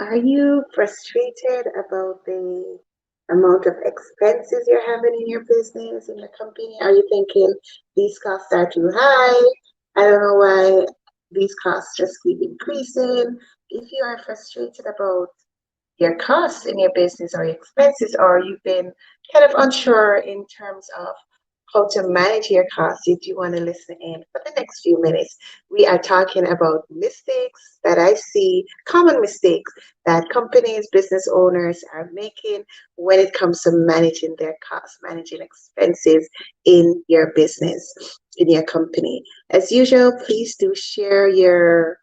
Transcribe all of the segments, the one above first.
Are you frustrated about the amount of expenses you're having in your business, in the company? Are you thinking these costs are too high? I don't know why these costs just keep increasing. If you are frustrated about your costs in your business or your expenses, or you've been kind of unsure in terms of how to manage your costs, if you want to listen in for the next few minutes, we are talking about mistakes that I see, common mistakes that companies, business owners are making when it comes to managing their costs, managing expenses in your business, in your company. As usual, please do share your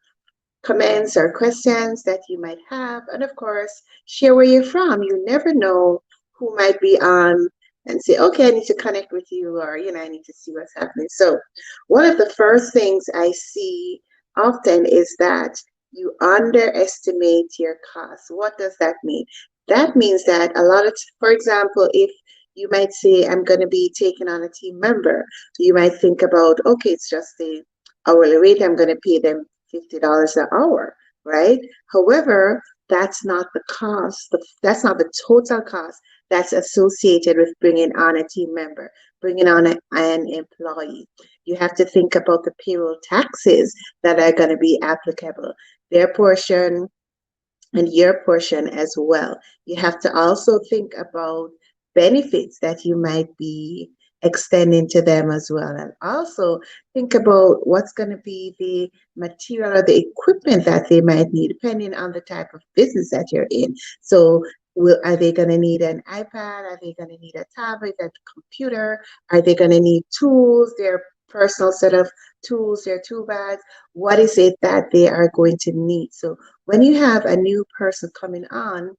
comments or questions that you might have. And of course, share where you're from. You never know who might be on and say, okay, I need to connect with you, or, I need to see what's happening. So, one of the first things I see often is that you underestimate your costs. What does that mean? That means that a lot of, for example, if you might say, I'm going to be taking on a team member, you might think about, okay, it's just the hourly rate, I'm going to pay them $50 an hour, right? However, that's not the cost, that's not the total cost that's associated with bringing on a team member, bringing on an employee. You have to think about the payroll taxes that are going to be applicable, their portion and your portion as well. You have to also think about benefits that you might be extending to them as well. And also think about what's going to be the material or the equipment that they might need, depending on the type of business that you're in. So, are they going to need an iPad? Are they going to need a tablet, a computer? Are they going to need tools, their personal set of tools, their tool bags? What is it that they are going to need? So, when you have a new person coming on,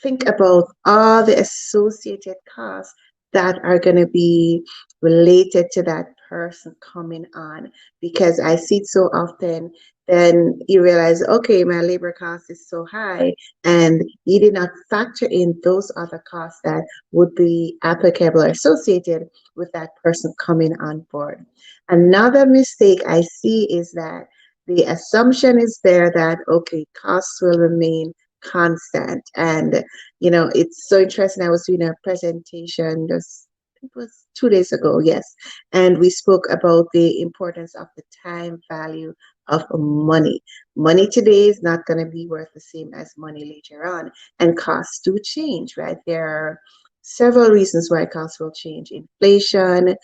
think about all the associated costs that are going to be related to that person coming on, because I see it so often. Then you realize, okay, my labor cost is so high, and you did not factor in those other costs that would be applicable or associated with that person coming on board. Another mistake I see is that the assumption is there that, okay, costs will remain constant. And, it's so interesting. I was doing a presentation just, it was 2 days ago, yes. And we spoke about the importance of the time value of money. Money today is not going to be worth the same as money later on. And costs do change, right? There are several reasons why costs will change. Inflation,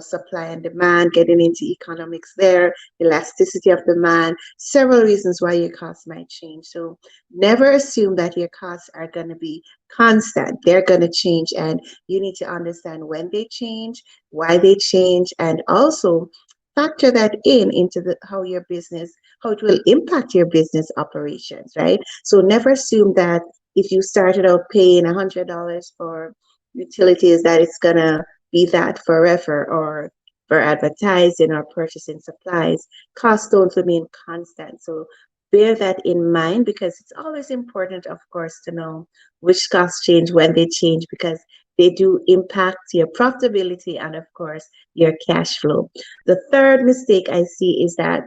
supply and demand, getting into economics there, elasticity of demand, several reasons why your costs might change. So never assume that your costs are going to be constant. They're going to change, and you need to understand when they change, why they change, and also factor that in into how it will impact your business operations, right? So never assume that if you started out paying $100 for utilities, that it's going to be that forever, or for advertising or purchasing supplies. Costs don't remain constant. So bear that in mind, because it's always important, of course, to know which costs change, when they change, because they do impact your profitability and, of course, your cash flow. The third mistake I see is that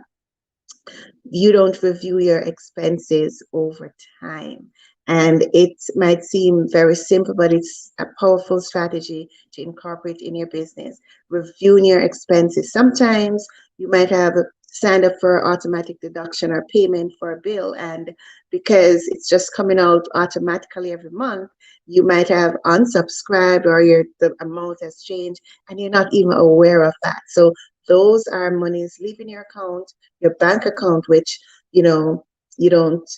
you don't review your expenses over time. And it might seem very simple, but it's a powerful strategy to incorporate in your business. Reviewing your expenses. Sometimes you might have signed up for automatic deduction or payment for a bill, and because it's just coming out automatically every month, you might have unsubscribed, or the amount has changed and you're not even aware of that. So those are monies leaving your account, your bank account, which you don't,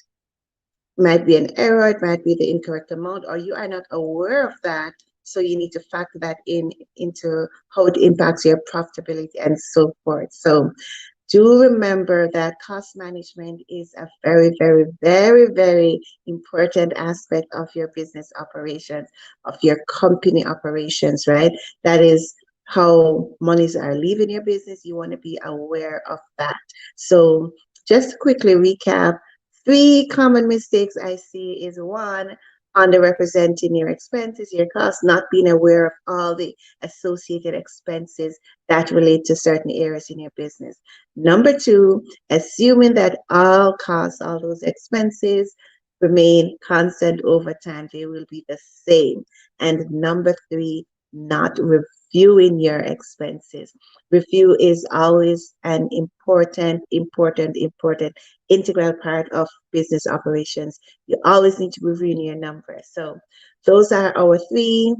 might be an error, it might be the incorrect amount, or you are not aware of that. So you need to factor that into how it impacts your profitability and so forth. So do remember that cost management is a very, very, very, very important aspect of your business operations, of your company operations, right? That is how monies are leaving your business. You want to be aware of that. So just to quickly recap, three common mistakes I see is: one, underrepresenting your expenses, your costs, not being aware of all the associated expenses that relate to certain areas in your business. Number two, assuming that all costs, all those expenses, remain constant over time. They will be the same. And number three, not reviewing your expenses. Review is always an important integral part of business operations. You always need to review your numbers. So those are our three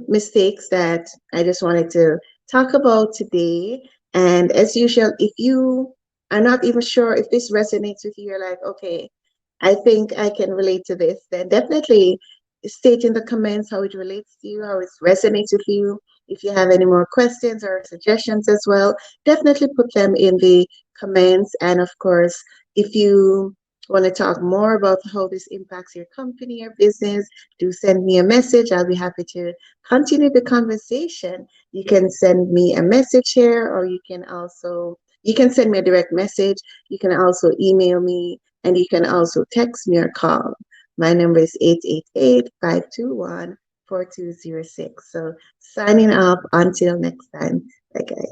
mistakes that I just wanted to talk about today. And as usual, if you are not even sure if this resonates with you, you're like, okay, I think I can relate to this, then definitely state in the comments how it relates to you, how it resonates with you. If you have any more questions or suggestions as well, definitely put them in the comments. And of course, if you want to talk more about how this impacts your company or business, do send me a message. I'll be happy to continue the conversation. You can send me a message here, or you can send me a direct message. You can also email me, and you can also text me or call. My number is 888-521-4206. So signing off until next time. Bye guys.